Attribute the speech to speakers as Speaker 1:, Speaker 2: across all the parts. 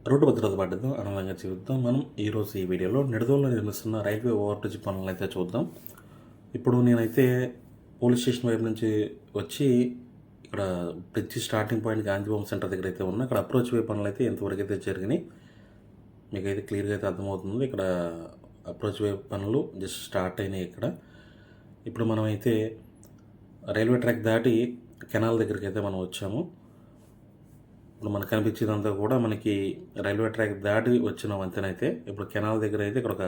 Speaker 1: Road భద్రత బాధ్యతను ఆనందంగా చూద్దాం. మనం ఈరోజు ఈ వీడియోలో నిడదవోలులో నిర్మిస్తున్న రైల్వే ఓవర్ బ్రిడ్జ్ పనులను అయితే చూద్దాం. ఇప్పుడు నేనైతే పోలీస్ స్టేషన్ వైపు నుంచి వచ్చి ఇక్కడ bridge starting point Gandhi Bhavan centre దగ్గర అయితే ఉన్నా. ఇక్కడ అప్రోచ్ వే పనులు అయితే ఎంతవరకు అయితే జరిగినాయి మీకైతే క్లియర్గా అయితే అర్థమవుతుంది. ఇక్కడ అప్రోచ్ వే పనులు జస్ట్ స్టార్ట్ అయినాయి. ఇప్పుడు మనమైతే రైల్వే ట్రాక్ దాటి కెనాల్ దగ్గరికి అయితే మనం వచ్చాము. ఇప్పుడు మనకు కనిపించేదంతా కూడా మనకి రైల్వే ట్రాక్ దాటి వచ్చిన వంతెన అయితే ఇప్పుడు కెనాల్ దగ్గర అయితే ఇక్కడ ఒక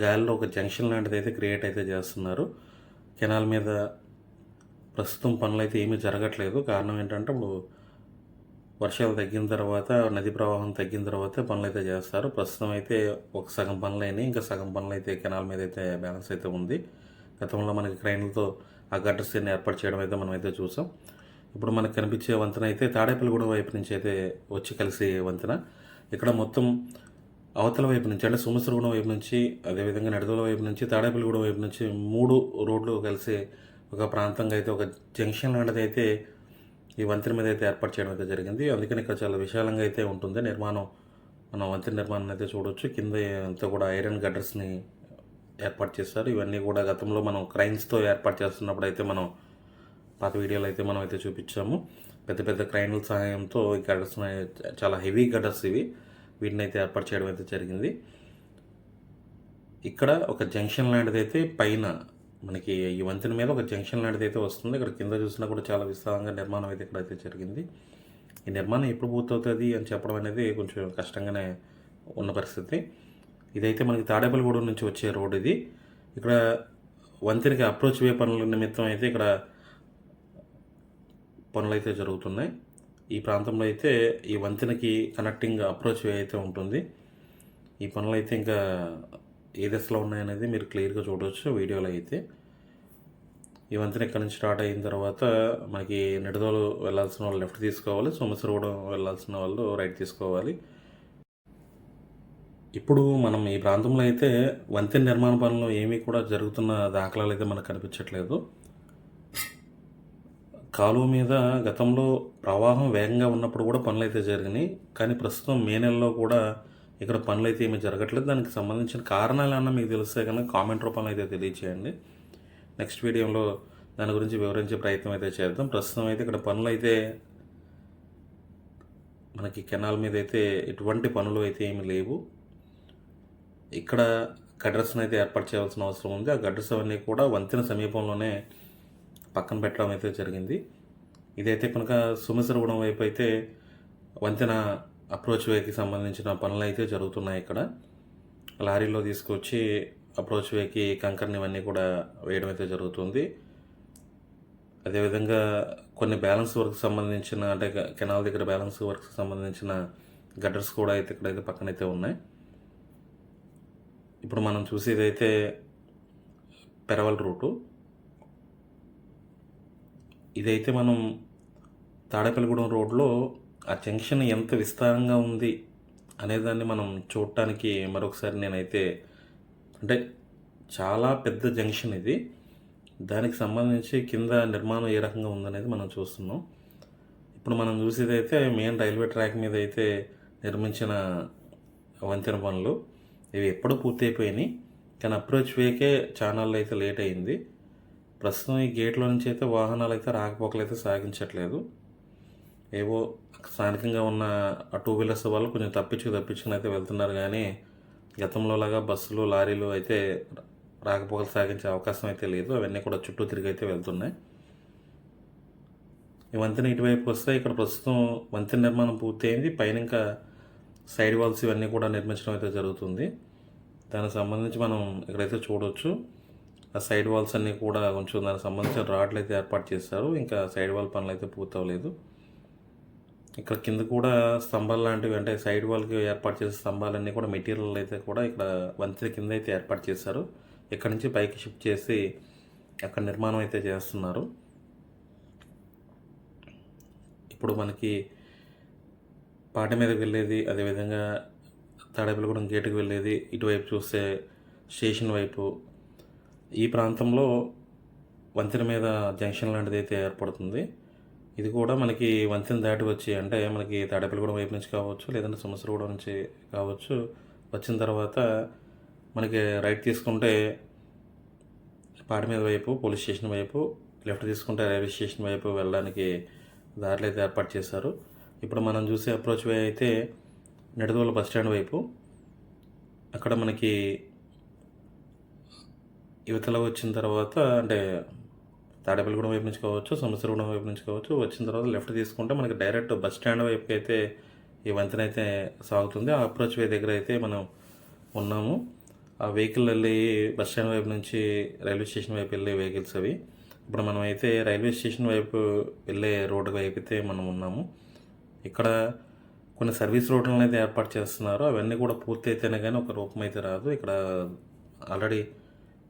Speaker 1: గాలిలో ఒక జంక్షన్ లాంటిది అయితే క్రియేట్ అయితే చేస్తున్నారు. కెనాల్ మీద ప్రస్తుతం పనులు అయితే ఏమీ జరగట్లేదు. కారణం ఏంటంటే ఇప్పుడు వర్షాలు తగ్గిన తర్వాత నది ప్రవాహం తగ్గిన తర్వాత పనులు అయితే చేస్తారు. ప్రస్తుతం అయితే ఒక సగం పనులు అయినాయి, ఇంకా సగం పనులు అయితే కెనాల్ మీద అయితే బ్యాలెన్స్ అయితే ఉంది. గతంలో మనకి క్రైన్లతో ఆ గట్టర్స్ ఏర్పాటు చేయడం అయితే మనం అయితే చూసాం. ఇప్పుడు మనకు కనిపించే వంతెన అయితే తాడేపల్లిగూడెం వైపు నుంచి అయితే వచ్చి కలిసే వంతెన. ఇక్కడ మొత్తం అవతల వైపు నుంచి అంటే సోమేశ్వరగూడెం వైపు నుంచి, అదేవిధంగా నిడదవోలు వైపు నుంచి, తాడేపల్లిగూడెం వైపు నుంచి 3 రోడ్లు కలిసే ఒక ప్రాంతంగా అయితే ఒక జంక్షన్ లాంటిది అయితే ఈ వంతెన మీద అయితే ఏర్పాటు చేయడం అయితే జరిగింది. అందుకని ఇక్కడ చాలా విశాలంగా అయితే ఉంటుంది నిర్మాణం. మనం వంతెన నిర్మాణం అయితే చూడవచ్చు. కింద అంతా కూడా ఐరన్ గడ్డర్స్ని ఏర్పాటు చేస్తారు. ఇవన్నీ కూడా గతంలో మనం క్రైన్స్తో ఏర్పాటు చేస్తున్నప్పుడు అయితే మనం పాత వీడియోలు అయితే మనం అయితే చూపించాము. పెద్ద పెద్ద క్రైన్ల సహాయంతో ఈ గడ్డర్స్ చాలా హెవీ గడ్డర్స్ వీటిని అయితే ఏర్పాటు చేయడం అయితే జరిగింది. ఇక్కడ ఒక జంక్షన్ లాంటిది అయితే పైన మనకి ఈ వంతెన మీద ఒక జంక్షన్ లాంటిది అయితే వస్తుంది. ఇక్కడ కింద చూసినా కూడా చాలా విస్తారంగా నిర్మాణం అయితే ఇక్కడైతే జరిగింది. ఈ నిర్మాణం ఎప్పుడు పూర్తవుతుంది అని చెప్పడం అనేది కొంచెం కష్టంగానే ఉన్న పరిస్థితి. ఇదైతే మనకి తాడేపల్లిగూడెం నుంచి వచ్చే రోడ్ ఇది. ఇక్కడ వంతెనకి అప్రోచ్ వే పనుల నిమిత్తం అయితే ఇక్కడ పనులు అయితే జరుగుతున్నాయి. ఈ ప్రాంతంలో అయితే ఈ వంతెనకి కనెక్టింగ్ అప్రోచ్ వే అయితే ఉంటుంది. ఈ పనులు అయితే ఇంకా ఏ దశలో ఉన్నాయనేది మీరు క్లియర్గా చూడవచ్చు వీడియోలో అయితే. ఈ వంతెన ఇక్కడ నుంచి స్టార్ట్ అయిన తర్వాత మనకి నిడదవోలు వెళ్ళాల్సిన వాళ్ళు లెఫ్ట్ తీసుకోవాలి, సోమేశ్వరగూడెం వెళ్ళాల్సిన వాళ్ళు రైట్ తీసుకోవాలి. ఇప్పుడు మనం ఈ ప్రాంతంలో అయితే వంతెన నిర్మాణ పనులు ఏమీ కూడా జరుగుతున్న దాఖలాలు అయితే మనకు కనిపించట్లేదు. కాలువ మీద గతంలో ప్రవాహం వేగంగా ఉన్నప్పుడు కూడా పనులు అయితే జరిగినాయి. కానీ ప్రస్తుతం మే నెలలో కూడా ఇక్కడ పనులు అయితే ఏమీ జరగట్లేదు. దానికి సంబంధించిన కారణాలు ఏమన్నా మీకు తెలిస్తే కనుక కామెంట్ రూపంలో అయితే తెలియచేయండి. నెక్స్ట్ వీడియోలో దాని గురించి వివరించే ప్రయత్నం అయితే చేద్దాం. ప్రస్తుతం అయితే ఇక్కడ పనులు అయితే మనకి కెనాల్ మీద అయితే ఎటువంటి పనులు అయితే ఏమీ లేవు. ఇక్కడ గడ్డర్స్ని అయితే ఏర్పాటు చేయాల్సిన అవసరం ఉంది. ఆ గడ్డర్స్ అవన్నీ కూడా వంతెన సమీపంలోనే పక్కన పెట్టడం అయితే జరిగింది. ఇదైతే కనుక సోమేశ్వరగూడెం వైపు అయితే వంతెన అప్రోచ్ వేకి సంబంధించిన పనులు అయితే జరుగుతున్నాయి. ఇక్కడ లారీలో తీసుకొచ్చి అప్రోచ్ వేకి కంకర్ని ఇవన్నీ కూడా వేయడం అయితే జరుగుతుంది. అదేవిధంగా కొన్ని బ్యాలెన్స్ వర్క్ సంబంధించిన అంటే కెనాల్ దగ్గర బ్యాలెన్స్ వర్క్ సంబంధించిన గడ్డర్స్ కూడా అయితే ఇక్కడైతే పక్కనైతే ఉన్నాయి. ఇప్పుడు మనం చూసేదైతే పెరవల్ రూటు. ఇదైతే మనం తాడేపల్లిగూడెం రోడ్లో ఆ జంక్షన్ ఎంత విస్తారంగా ఉంది అనేదాన్ని మనం చూడటానికి మరొకసారి నేనైతే అంటే చాలా పెద్ద జంక్షన్ ఇది. దానికి సంబంధించి కింద నిర్మాణం ఏ రకంగా ఉందనేది మనం చూస్తున్నాం. ఇప్పుడు మనం చూసేదైతే మెయిన్ రైల్వే ట్రాక్ మీద అయితే నిర్మించిన వంతెన పనులు ఇవి ఎప్పుడు పూర్తి అయిపోయినాయి. కానీ అప్రోచ్ వేకే ఛానల్ అయితే లేట్ అయింది. ప్రస్తుతం ఈ గేట్లో నుంచి అయితే వాహనాలు అయితే రాకపోకలు అయితే సాగించట్లేదు. ఏవో స్థానికంగా ఉన్న ఆ 2 వీలర్స్ వాళ్ళు కొంచెం తప్పించుకుని అయితే వెళ్తున్నారు. కానీ గతంలో లాగా బస్సులు లారీలు అయితే రాకపోకలు సాగించే అవకాశం అయితే లేదు. అవన్నీ కూడా చుట్టూ తిరిగి అయితే వెళ్తున్నాయి. ఈ వంతెన ఇటువైపు వస్తే ఇక్కడ ప్రస్తుతం వంతెన నిర్మాణం పూర్తయింది. పైన ఇంకా సైడ్ వాల్స్ ఇవన్నీ కూడా నిర్మించడం అయితే జరుగుతుంది. దానికి సంబంధించి మనం ఇక్కడైతే చూడవచ్చు. ఆ సైడ్ వాల్స్ అన్నీ కూడా కొంచెం దానికి సంబంధించిన రాడ్లు అయితే ఏర్పాటు చేస్తారు. ఇంకా సైడ్ వాల్ పనులు అయితే పూర్తవలేదు. ఇక్కడ కింద కూడా స్తంభాలు లాంటివి అంటే సైడ్ వాల్కి ఏర్పాటు చేసే స్తంభాలన్నీ కూడా మెటీరియల్ అయితే కూడా ఇక్కడ వంతెన కింద అయితే ఏర్పాటు చేశారు. ఇక్కడ నుంచి పైకి షిఫ్ట్ చేసి అక్కడ నిర్మాణం అయితే చేస్తున్నారు. ఇప్పుడు మనకి పాట మీదకి వెళ్ళేది, అదేవిధంగా తాడేపల్లిగూడెం గేటుకు వెళ్ళేది ఇటువైపు చూస్తే స్టేషన్ వైపు ఈ ప్రాంతంలో వంతెన మీద జంక్షన్ లాంటిది అయితే ఏర్పడుతుంది. ఇది కూడా మనకి వంతెన దాటి వచ్చి అంటే మనకి తాడేపల్లిగూడెం వైపు నుంచి కావచ్చు, లేదంటే సంవత్సరగూడెం నుంచి కావచ్చు. వచ్చిన తర్వాత మనకి రైట్ తీసుకుంటే పాడిమీద వైపు పోలీస్ స్టేషన్ వైపు, లెఫ్ట్ తీసుకుంటే రైల్వే స్టేషన్ వైపు వెళ్ళడానికి దారిలో అయితే ఏర్పాటు చేశారు. ఇప్పుడు మనం చూసే అప్రోచ్ వే అయితే నిడదవోలు బస్ స్టాండ్ వైపు. అక్కడ మనకి యువతల వచ్చిన తర్వాత అంటే తాడేపల్లిగూడెం వైపు నుంచి కావచ్చు, సంవత్సరగూడెం వైపు నుంచి కావచ్చు. వచ్చిన తర్వాత లెఫ్ట్ తీసుకుంటే మనకి డైరెక్ట్ బస్ స్టాండ్ వైపుకి అయితే ఈ వంతెన అయితే సాగుతుంది. ఆ అప్రోచ్ వే దగ్గర అయితే మనం ఉన్నాము. ఆ వెహికల్ వెళ్ళి బస్ స్టాండ్ వైపు నుంచి రైల్వే స్టేషన్ వైపు వెళ్ళే వెహికల్స్ అవి. ఇప్పుడు మనం అయితే రైల్వే స్టేషన్ వైపు వెళ్ళే రోడ్డు వైపు అయితే మనం ఉన్నాము. ఇక్కడ కొన్ని సర్వీస్ రోడ్లను అయితే ఏర్పాటు చేస్తున్నారు. అవన్నీ కూడా పూర్తి అయితేనే కానీ ఒక రూపం అయితే రాదు. ఇక్కడ ఆల్రెడీ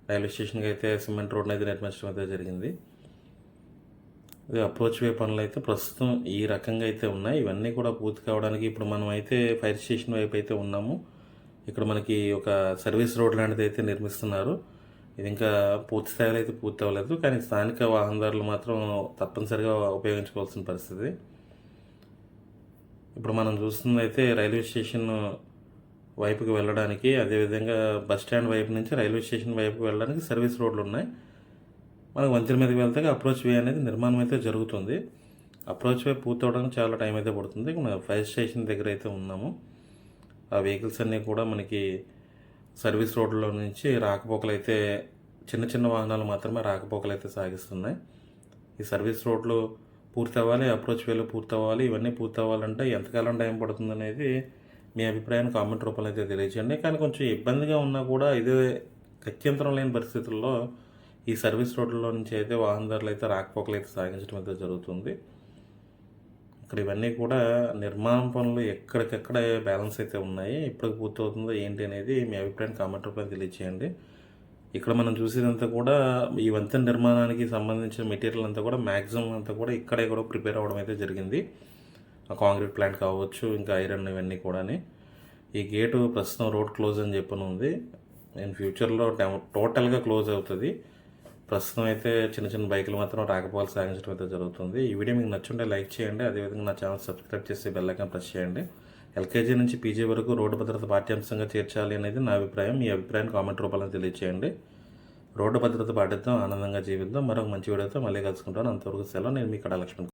Speaker 1: రైల్వే స్టేషన్కి అయితే సిమెంట్ రోడ్ని అయితే నిర్మించడం అయితే జరిగింది. ఇది అప్రోచ్ వే పనులు అయితే ప్రస్తుతం ఈ రకంగా అయితే ఉన్నాయి. ఇవన్నీ కూడా పూర్తి కావడానికి ఇప్పుడు మనం అయితే ఫైర్ స్టేషన్ వైపు అయితే ఉన్నాము. ఇక్కడ మనకి ఒక సర్వీస్ రోడ్ లాంటిది అయితే నిర్మిస్తున్నారు. ఇది ఇంకా పూర్తి స్థాయిలో అయితే పూర్తి అవ్వలేదు, కానీ స్థానిక వాహనదారులు మాత్రం తప్పనిసరిగా ఉపయోగించుకోవాల్సిన పరిస్థితి. ఇప్పుడు మనం చూస్తుంది అయితే రైల్వే స్టేషన్ వైపుకి వెళ్ళడానికి, అదేవిధంగా బస్ స్టాండ్ వైపు నుంచి రైల్వే స్టేషన్ వైపుకి వెళ్ళడానికి సర్వీస్ రోడ్లు ఉన్నాయి. మనకు వంతెన మీదకి వెళ్తే అప్రోచ్ వే అనేది నిర్మాణం అయితే జరుగుతుంది. అప్రోచ్ వే పూర్తి అవడానికి చాలా టైం అయితే పడుతుంది. మనం ఫైర్ స్టేషన్ దగ్గర అయితే ఉన్నాము. ఆ వెహికల్స్ అన్నీ కూడా మనకి సర్వీస్ రోడ్లో నుంచి రాకపోకలు అయితే చిన్న చిన్న వాహనాలు మాత్రమే రాకపోకలు అయితే సాగిస్తున్నాయి. ఈ సర్వీస్ రోడ్లు పూర్తి అవ్వాలి, అప్రోచ్ వేలు పూర్తి అవ్వాలి. ఇవన్నీ పూర్తి అవ్వాలంటే ఎంతకాలం టైం పడుతుంది అనేది మీ అభిప్రాయాన్ని కామెంట్ రూపంలో అయితే తెలియజేయండి. కానీ కొంచెం ఇబ్బందిగా ఉన్నా కూడా ఇదే గత్యంతరం లేని పరిస్థితుల్లో ఈ సర్వీస్ రోడ్లలో నుంచి అయితే వాహనదారులు అయితే రాకపోకలు అయితే సాగించడం అయితే జరుగుతుంది. ఇక్కడ ఇవన్నీ కూడా నిర్మాణ పనులు ఎక్కడికెక్కడ బ్యాలెన్స్ అయితే ఉన్నాయి. ఎప్పటికి పూర్తవుతుందో ఏంటి అనేది మీ అభిప్రాయాన్ని కామెంట్ రూపంలో తెలియజేయండి. ఇక్కడ మనం చూసేదంతా కూడా ఈ వంతెన నిర్మాణానికి సంబంధించిన మెటీరియల్ అంతా కూడా మ్యాక్సిమం అంతా కూడా ఇక్కడే కూడా ప్రిపేర్ అవ్వడం అయితే జరిగింది. కాంక్రీట్ ప్లాంట్ కావచ్చు, ఇంకా ఐరన్ ఇవన్నీ కూడా. ఈ గేటు ప్రస్తుతం రోడ్ క్లోజ్ అని చెప్పని ఉంది. నేను ఫ్యూచర్లో టోటల్గా క్లోజ్ అవుతుంది. ప్రస్తుతం అయితే చిన్న చిన్న బైకులు మాత్రం రాకపోకలు సాగించడం అయితే జరుగుతుంది. ఈ వీడియో మీకు నచ్చుంటే లైక్ చేయండి. అదేవిధంగా నా ఛానల్ సబ్స్క్రైబ్ చేసి బెల్ ఐకాన్ ప్రెస్ చేయండి. ఎల్కేజీ నుంచి పీజీ వరకు రోడ్డు భద్రత పాఠ్యాంశంగా చేర్చాలి అనేది నా అభిప్రాయం. మీ అభిప్రాయాన్ని కామెంట్ రూపంలో తెలియజేయండి. రోడ్డు భద్రత పాటిద్దాం, ఆనందంగా జీవిద్దాం. మరొక మంచి వీడియోతో మళ్ళీ కలుసుకుంటాను. అంతవరకు సెలవు. నేను మీ కడా లక్ష్మణ్.